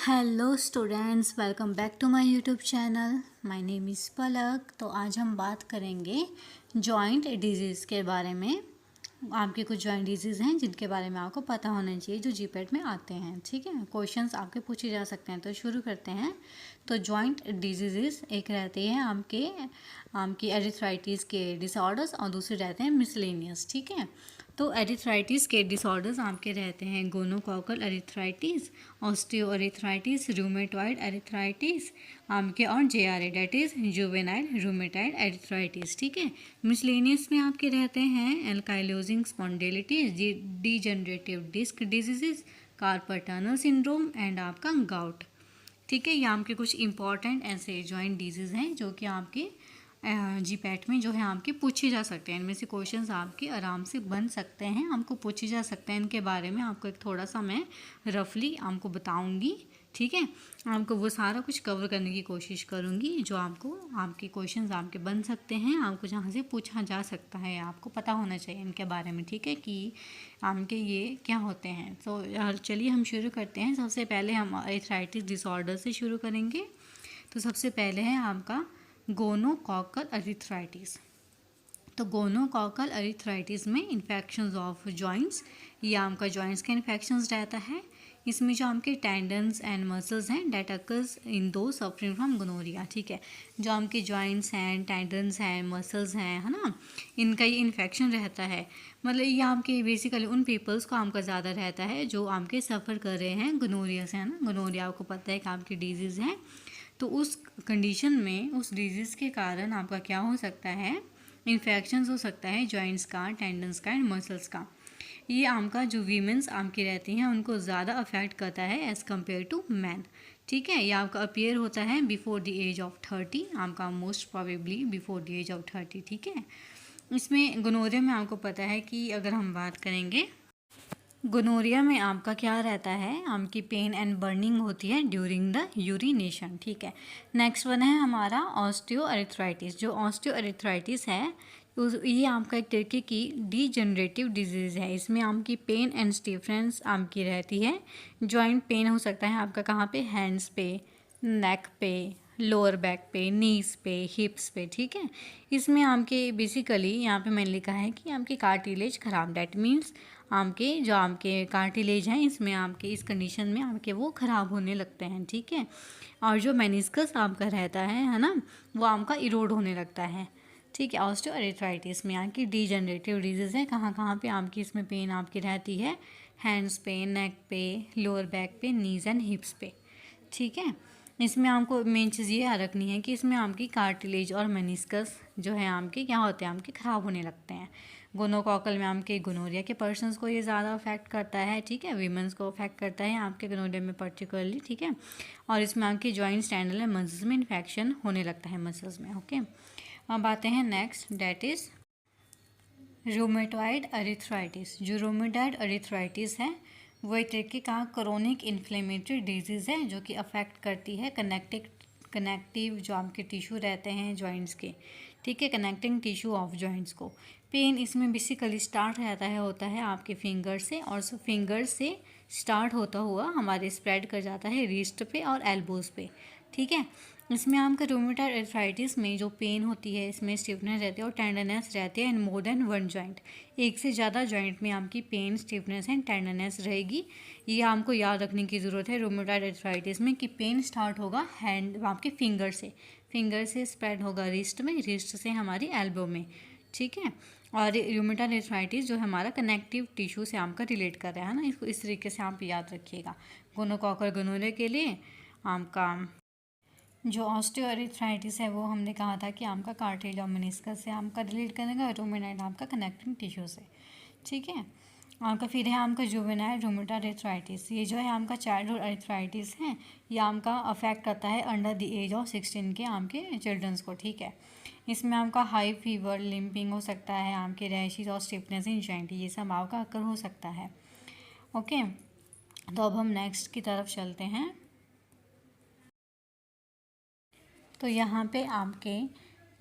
Hello students, welcome back to my YouTube channel. My name is Palak. तो आज हम बात करेंगे जॉइंट डिजीज़ के बारे में। आपके कुछ जॉइंट डिजीज़ हैं जिनके बारे में आपको पता होना चाहिए, जो जीपीएट में आते हैं। ठीक है, क्वेश्चंस आपके पूछे जा सकते हैं। तो शुरू करते हैं। तो जॉइंट डिजीज़ एक रहती है आपकी एरिथ्राइटिस के डिसऑर्डर्स, और दूसरे रहते हैं मिसलेनियस। ठीक है, तो एरिथ्राइटिस के डिसऑर्डर्स आपके रहते हैं गोनोकॉकल एरिथ्राइटिस, ऑस्टियोएरिथ्राइटिस, रूमेटॉइड एरिथ्राइटिस आपके, और JRA that is juvenile rheumatoid arthritis. ठीक है, मिसलेनियस में आपके रहते हैं ankylosing spondylitis, degenerative disc diseases, carpal tunnel syndrome and आपका गाउट। ठीक है, ये आपके कुछ इंपॉर्टेंट ऐसे जॉइंट डिजीज़ हैं जो कि आपके जीपैट में जो है आपके पूछे जा सकते हैं। इनमें से क्वेश्चंस आपके आराम से बन सकते हैं, आपको पूछे जा सकते हैं। इनके बारे में आपको एक थोड़ा सा मैं रफली आपको बताऊंगी। ठीक है, आपको वो सारा कुछ कवर करने की कोशिश करूंगी जो आपके क्वेश्चंस आपके बन सकते हैं, आपको जहाँ से पूछा जा सकता है। आपको पता होना चाहिए इनके बारे में। ठीक है, कि आपके ये क्या होते हैं। तो चलिए हम शुरू करते हैं। सबसे पहले हम आर्थराइटिस डिसऑर्डर से शुरू करेंगे। तो सबसे पहले है आपका गोनोकॉकल एरिथ्राइटिस। तो गोनोकॉकल एरिथ्राइटिस में इन्फेक्शंस ऑफ जॉइंट्स, ये आपका जॉइंट्स का इन्फेक्शंस रहता है। इसमें जो आपके टेंडन्स एंड मसल्स हैं डेट अकर्स इन दो सफरिंग फ्रॉम गोनोरिया। ठीक है, जो आपके जॉइंट्स हैं, टेंडन्स हैं, मसल्स हैं, है ना, इनका ये इन्फेक्शन रहता है। मतलब ये आपके बेसिकली उन पीपल्स को आपका ज़्यादा रहता है जो आपके सफ़र कर रहे हैं गोनोरिया से, है ना। गोनोरिया आपको पता है कि आपकी डिजीज़ है। तो उस कंडीशन में, उस डिजीज़ के कारण आपका क्या हो सकता है, इन्फेक्शंस हो सकता है जॉइंट्स का, टेंडन्स का एंड मसल्स का। ये आपका जो वीमेंस आपकी रहती हैं उनको ज़्यादा अफेक्ट करता है एज़ कम्पेयर टू मैन। ठीक है, ये आपका अपीयर होता है बिफोर द एज ऑफ 30, आपका most probably before the age of 30। ठीक है, इसमें गोनोरिया में आपको पता है कि अगर हम बात करेंगे, गोनोरिया में आपका क्या रहता है, आपकी पेन एंड बर्निंग होती है ड्यूरिंग द यूरिनेशन। ठीक है, नेक्स्ट वन है हमारा ऑस्टियोएरिथ्राइटिस। जो ऑस्टियोएरिथ्राइटिस है ये आपका एक तरीके की डीजनरेटिव डिजीज़ है। इसमें आपकी पेन एंड स्टिफनेस आपकी रहती है। जॉइंट पेन हो सकता है आपका कहाँ पे, हैंड्स पे, नेक पे, लोअर बैक पे, नीज पे, हिप्स पे। ठीक है, इसमें आपके बेसिकली यहाँ पे मैंने लिखा है कि आपके कार्टिलेज खराब, डेट मीन्स आपके जो आपके कार्टिलेज हैं इसमें आपके इस कंडीशन में आपके वो ख़राब होने लगते हैं। ठीक है, और जो मेनिस्कस आपका रहता है ना, वो आपका इरोड होने लगता है। ठीक है, ऑस्टियोएरिथ्राइटिस में आपकी डीजनरेटिव डिजीज़ है। कहाँ कहाँ पे आपकी इसमें पेन आपकी रहती है, हैंड्स पे, नेक पे, लोअर बैक पे, नीज एंड हिप्स पे। ठीक है, इसमें आपको मेन चीज़ ये याद रखनी है कि इसमें आपकी कार्टिलेज और मेनिस्कस जो है आपके क्या होते हैं, आपके ख़राब होने लगते हैं। गोनोकॉकल में आपके गोनोरिया के पर्सन्स को ये ज़्यादा अफेक्ट करता है। ठीक है, वीमेंस को अफेक्ट करता है आपके गोनोरिया में पर्टिकुलरली। ठीक है, और इसमें आपकी जॉइंट्स, टेंडन एंड मसल्स में इन्फेक्शन होने लगता है, मसल्स में। ओके, अब आते हैं नेक्स्ट, डेट इज़ रूमेटॉइड एरिथ्राइटिस। जो रूमेटॉइड एरिथ्राइटिस है वो एक तरीके का क्रोनिक इन्फ्लेमेटरी डिजीज़ है जो कि अफेक्ट करती है कनेक्टिव जो आपके टिश्यू रहते हैं जॉइंट्स के। ठीक है, कनेक्टिंग टिश्यू ऑफ जॉइंट्स को। पेन इसमें बेसिकली स्टार्ट रहता है होता है आपके फिंगर से, और फिंगर से स्टार्ट होता हुआ हमारे स्प्रेड कर जाता है रिस्ट पे और एल्बोज पे। ठीक है, इसमें आपका रूमेटॉइड आर्थराइटिस में जो पेन होती है, इसमें स्टिफनेस रहती है और टेंडरनेस रहती है इन मोर देन वन जॉइंट। एक से ज़्यादा जॉइंट में आपकी पेन, स्टिफनेस एंड टेंडरनेस रहेगी। ये आपको याद रखने की ज़रूरत है रूमेटॉइड आर्थराइटिस में कि पेन स्टार्ट होगा हैंड आपके फिंगर से स्प्रेड होगा रिस्ट में, रिस्ट से हमारी एल्बो में। ठीक है, और रूमेटॉइड आर्थराइटिस जो हमारा कनेक्टिव टिश्यू से आपका रिलेट कर रहा है ना, इसको इस तरीके से आप याद रखिएगा। गोनोकॉकल गोनोरिया के लिए आपका जो ऑस्टियोएरिथ्राइटिस है वो हमने कहा था कि आपका कार्टिलेज और मेनिस्कस से आपका रिलेट करेगा, रूमेटॉइड आपका कनेक्टिंग टिश्यू से। ठीक है, आपका फिर है आपका जुवेनाइल रूमेटॉइड आर्थराइटिस। ये जो है आपका चाइल्डहुड आर्थराइटिस है, ये आपका अफेक्ट करता है अंडर द एज ऑफ 16 के आपके चिल्ड्रंस को। ठीक है, इसमें आपका हाई फीवर, लिम्पिंग हो सकता है, आपके रैशेज और स्टिफनेस इन जॉइंट, ये सब आपका अकर हो सकता है। ओके, तो अब हम नेक्स्ट की तरफ चलते हैं। तो यहाँ पे आपके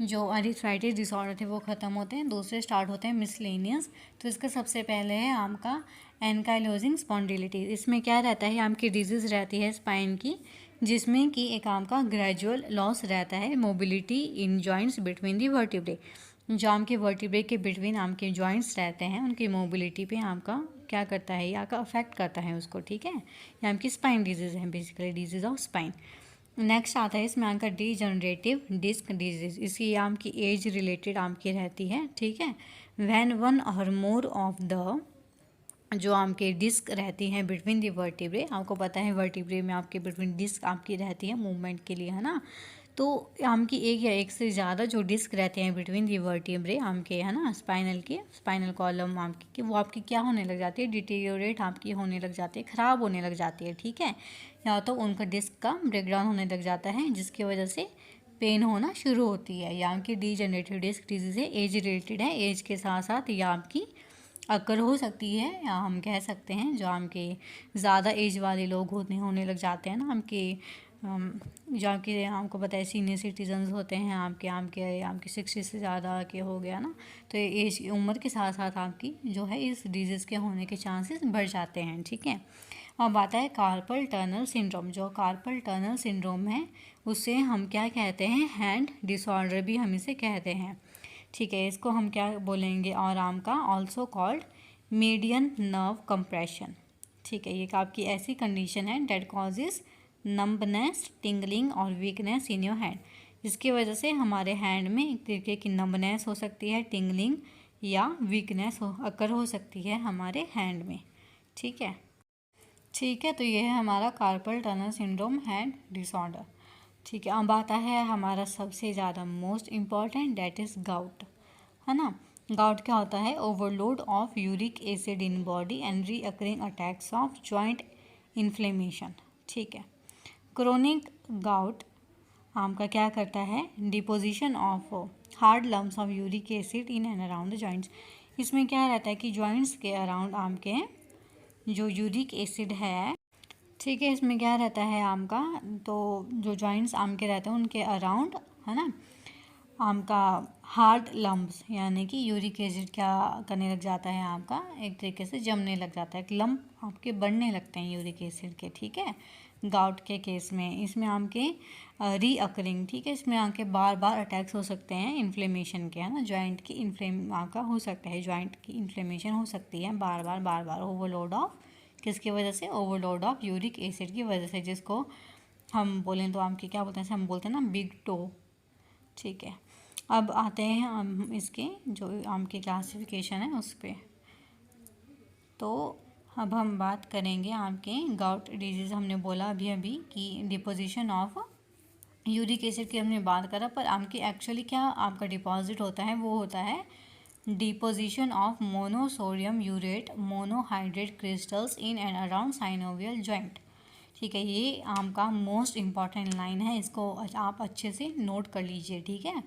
जो आर्थराइटिस डिसऑर्डर थे वो ख़त्म होते हैं, दूसरे स्टार्ट होते हैं मिसलेनियस। तो इसका सबसे पहले है आपका एनकाइलोजिंग स्पॉन्डिलिटीज, इसमें क्या रहता है, आपकी डिजीज़ रहती है स्पाइन की, जिसमें कि एक आपका ग्रेजुअल लॉस रहता है mobility in joints between the vertebrae, जो आपके वर्टिब्रे के बिटवीन आपके जॉइंट्स रहते हैं उनकी मोबिलिटी पे आपका क्या करता है, या का अफेक्ट करता है उसको, ठीक है। ये आपकी स्पाइन डिजीज़ है, basically disease of spine. Next आता है इसमें आपका डीजनरेटिव डिस्क डिजीज़, इसकी आपकी एज रिलेटेड आपकी रहती है, ठीक है। व्हेन वन और मोर ऑफ द, जो आपके डिस्क रहती हैं बिटवीन दी वर्टिब्रे, आपको पता है वर्टिब्रे में आपके बिटवीन डिस्क आपकी रहती है मूवमेंट के लिए, है ना। तो आपकी एक या एक से ज़्यादा जो डिस्क रहते हैं बिटवीन दी वर्टिब्रे आपके, है ना, स्पाइनल कॉलम आपकी, कि वो आपकी क्या होने लग जाती है, डिटीरियोरेट आपकी होने लग जाती है, ख़राब होने लग जाती है, ठीक है। या तो उनका डिस्क का ब्रेकडाउन होने लग जाता है, जिसकी वजह से पेन होना शुरू होती है। या आपकी डीजनरेटिव डिस्क डिजीज़ है, एज रिलेटेड है, एज के साथ साथ या आपकी अकर हो सकती है, या हम कह सकते हैं जो आपके ज़्यादा एज वाले लोग होने लग जाते हैं ना, जो आपके, आपको पता है सीनियर सिटीजन्स होते हैं आपके 60 से ज़्यादा के हो गया ना, तो एज उम्र के साथ साथ आपकी जो है इस डिजीज़ के होने के चांसेस बढ़ जाते हैं, ठीक है। अब आता है कार्पल टनल सिंड्रोम, जो कार्पल टनल सिंड्रोम है उसे हम क्या कहते हैं, हैंड डिसऑर्डर भी हम इसे कहते हैं, ठीक है। इसको हम क्या बोलेंगे, और आम का also called median nerve compression, ठीक है। ये आपकी ऐसी कंडीशन है डेट कॉजेज नंबनेस, टिंगलिंग और वीकनेस इन योर हैंड, जिसकी वजह से हमारे हैंड में एक तरीके की नंबनेस हो सकती है, टिंगलिंग या वीकनेस अकर हो सकती है हमारे हैंड में, ठीक है। तो ये है हमारा carpal tunnel syndrome hand disorder, ठीक है। अब आता है हमारा सबसे ज़्यादा most important, that is gout, है ना। गाउट क्या होता है, overload of uric acid in body and recurring attacks of joint inflammation, ठीक है। क्रोनिक गाउट आपका क्या करता है, deposition of hard lumps of uric acid in and around the joints, इसमें क्या रहता है कि जॉइंट्स के अराउंड आपके जो यूरिक एसिड है, ठीक है, इसमें क्या रहता है आपका, तो जो जॉइंट्स आम के रहते हैं उनके अराउंड, है ना, आपका हार्ड लम्प्स, यानी कि यूरिक एसिड क्या करने लग जाता है, आपका एक तरीके से जमने लग जाता है, एक लम्प आपके बढ़ने लगते हैं यूरिक एसिड के, ठीक है। गाउट के केस में इसमें आपके रीअकरिंग, ठीक है, इसमें आपके बार बार अटैक्स हो सकते हैं इन्फ्लेमेशन के, है ना, जॉइंट की इन्फ्लेम आपका हो सकता है, जॉइंट की इन्फ्लेमेशन हो सकती है बार बार ओवरलोड ऑफ, किसकी वजह से, ओवरलोड ऑफ यूरिक एसिड की वजह से, जिसको हम बोलें तो आपके क्या बोलते हैं, हम बोलते हैं ना बिग टो, ठीक है। अब आते हैं हम इसके जो आपके क्लासिफिकेशन है उस पर, तो अब हम बात करेंगे आपके गाउट डिजीज़, हमने बोला अभी कि डिपोजिशन ऑफ यूरिक एसिड की हमने बात करा, पर आपकी एक्चुअली क्या आपका डिपॉजिट होता है, वो होता है deposition of monosodium urate monohydrate crystals in and around synovial joint, ठीक है। ये आपका मोस्ट इम्पॉर्टेंट लाइन है, इसको आप अच्छे से नोट कर लीजिए, ठीक है।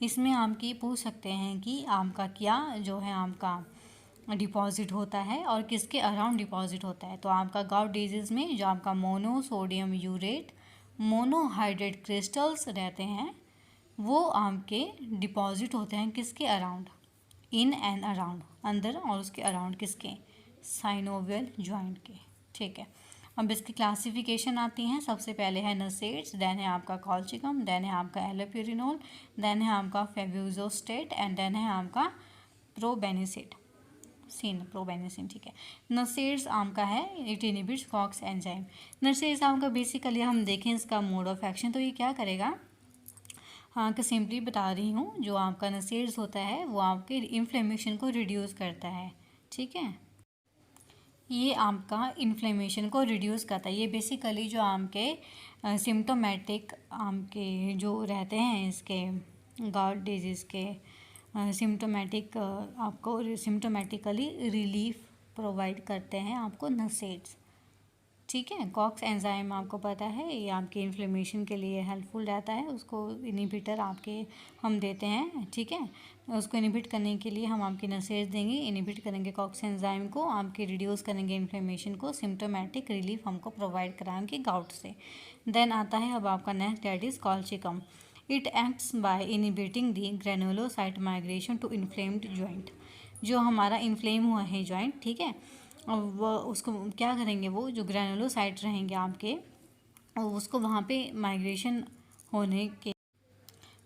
इसमें आपकी पूछ सकते हैं कि आपका क्या जो है आपका डिपॉजिट होता है और किसके अराउंड डिपॉजिट होता है, तो आपका गाउट डिजीज़ में जो आपका मोनोसोडियम यूरेट मोनोहाइड्रेट क्रिस्टल्स रहते हैं वो आपके डिपॉजिट होते हैं किसके अराउंड, इन एंड अराउंड, अंदर और उसके अराउंड किसके, साइनोवियल जॉइंट के, ठीक है। अब इसकी क्लासिफिकेशन आती हैं, सबसे पहले है नसेट्स, देन है आपका कॉल्चिकम, देन है आपका एलोप्यूरिनोल, देन है आपका फेब्यूजोस्टेट एंड देन है आपका प्रोबेनिसिन, ठीक है। नसेट्स आपका है इट इनहिबिट्स कॉक्स एंजाइम, नसेट्स आपका बेसिकली हम देखें इसका मोड ऑफ एक्शन, तो ये क्या करेगा, हाँ कि सिंपली बता रही हूँ, जो आपका नसेट्स होता है वो आपके इन्फ्लेमेशन को रिड्यूस करता है, ठीक है। ये आपका इन्फ्लेमेशन को रिड्यूस करता है, ये बेसिकली जो आपके सिम्टोमेटिक आपके जो रहते हैं इसके गाउट डिजीज़ के सिम्टोमेटिक आपको सिम्टोमेटिकली रिलीफ प्रोवाइड करते हैं आपको नसेट्स, ठीक है। कॉक्स एंजाइम आपको पता है ये आपके इन्फ्लेमेशन के लिए हेल्पफुल रहता है, उसको इनहिबिटर आपके हम देते हैं, ठीक है। उसको इनहिबिट करने के लिए हम आपके नसेज देंगे, इनहिबिट करेंगे कॉक्स एंजाइम को, आपके रिड्यूस करेंगे इन्फ्लेमेशन को, सिम्टोमेटिक रिलीफ हमको प्रोवाइड कराएंगे गाउट से। देन आता है अब आपका next, that is colchicum, it acts by inhibiting the granulocyte migration to inflamed joint, जो हमारा इन्फ्लेम हुआ है जॉइंट, ठीक है, अब वो उसको क्या करेंगे, वो जो ग्रैनुलोसाइट रहेंगे आपके, और उसको वहाँ पे माइग्रेशन होने के,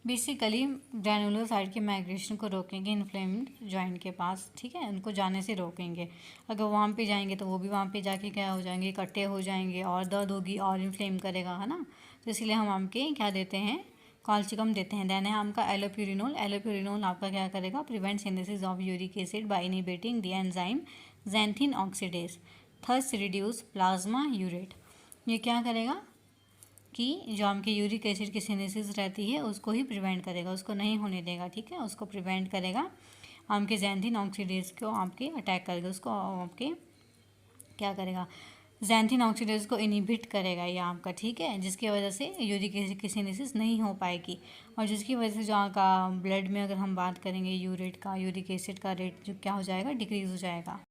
बेसिकली ग्रैनुलोसाइट के माइग्रेशन को रोकेंगे इन्फ्लेम्ड जॉइंट के पास, ठीक है, उनको जाने से रोकेंगे। अगर वहाँ पे जाएंगे तो वो भी वहाँ पे जाके क्या हो जाएंगे, इकट्ठे हो जाएंगे और दर्द होगी और इन्फ्लेम करेगा, है ना। तो इसलिए हम आम के क्या देते हैं, कॉल्चिकम देते हैं। देन है आम का एलोप्यूरिनोल। एलोप्यूरिनोल आपका क्या करेगा, prevent synthesis of uric acid by inhibiting the enzyme xanthine oxidase, thus reduce plasma urate. ये क्या करेगा कि जो आपके यूरिक एसिड की सिंथेसिस रहती है उसको ही प्रिवेंट करेगा, उसको नहीं होने देगा, ठीक है, उसको प्रिवेंट करेगा। आपके ज़ैंथिन ऑक्सीडेज को आपके अटैक करेगा, उसको आपके क्या करेगा, ज़ैंथिन ऑक्सीडेज को इनहिबिट करेगा ये आपका, ठीक है, जिसकी वजह से यूरिक एसिड की सिंथेसिस नहीं हो पाएगी, और जिसकी वजह से जो आपका ब्लड में अगर हम बात करेंगे यूरेट का, यूरिक एसिड का रेट जो क्या हो जाएगा, डिक्रीज़ हो जाएगा।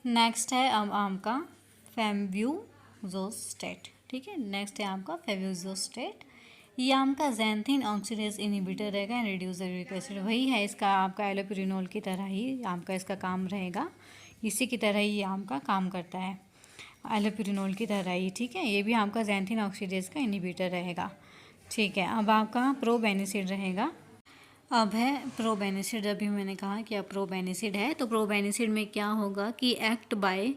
नेक्स्ट है अब आपका फेवियोजोस्टेट, ठीक है, नेक्स्ट है आपका फेवियोजोस्टेट। ये आपका ज़ैंथिन ऑक्सीडेज इनहिबिटर रहेगा एंड रिड्यूस यूरिक एसिड, वही है इसका आपका एलोप्यूरिनोल की तरह ही आपका इसका काम रहेगा, इसी की तरह ही आपका काम करता है, एलोप्यूरिनोल की तरह ही, ठीक है। ये भी आपका ज़ैंथिन ऑक्सीडेज का इनहिबिटर रहेगा, ठीक है। अब आपका प्रोबेनिसिड रहेगा। अब है प्रोबेनिसिड। अभी मैंने कहा कि अब प्रोबेनिसिड है, तो प्रोबेनिसिड में क्या होगा कि एक्ट बाय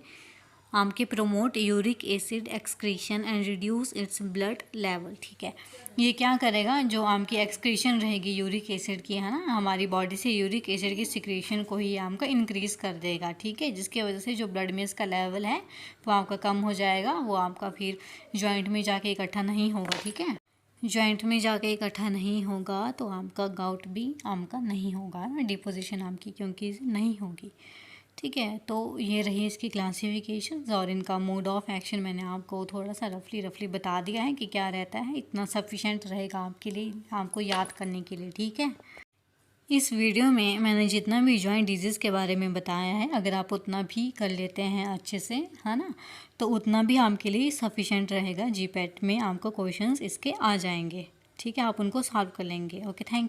आपके promote uric acid excretion and reduce its blood level, ठीक है। ये क्या करेगा, जो आपकी एक्सक्रीशन रहेगी यूरिक एसिड की, है ना, हमारी बॉडी से यूरिक एसिड की सिक्रीशन को ही आपका इंक्रीज़ कर देगा, ठीक है, जिसकी वजह से जो ब्लड में इसका लेवल है वो आपका कम हो जाएगा, वो आपका फिर जॉइंट में जाके इकट्ठा नहीं होगा, ठीक है, जॉइंट में जाके इकट्ठा नहीं होगा तो आपका गाउट भी आपका नहीं होगा ना, डिपोजिशन आपकी क्योंकि नहीं होगी, ठीक है। तो ये रही इसकी क्लासिफिकेशन, और इनका मोड ऑफ एक्शन मैंने आपको थोड़ा सा रफली बता दिया है कि क्या रहता है, इतना सफिशेंट रहेगा आपके लिए, आपको याद करने के लिए, ठीक है। इस वीडियो में मैंने जितना भी जॉइंट डिजीज़ के बारे में बताया है, अगर आप उतना भी कर लेते हैं अच्छे से, है ना, तो उतना भी आपके लिए सफिशेंट रहेगा। जीपैट में आपको क्वेश्चंस इसके आ जाएंगे, ठीक है, आप उनको सॉल्व कर लेंगे। Okay, thank you.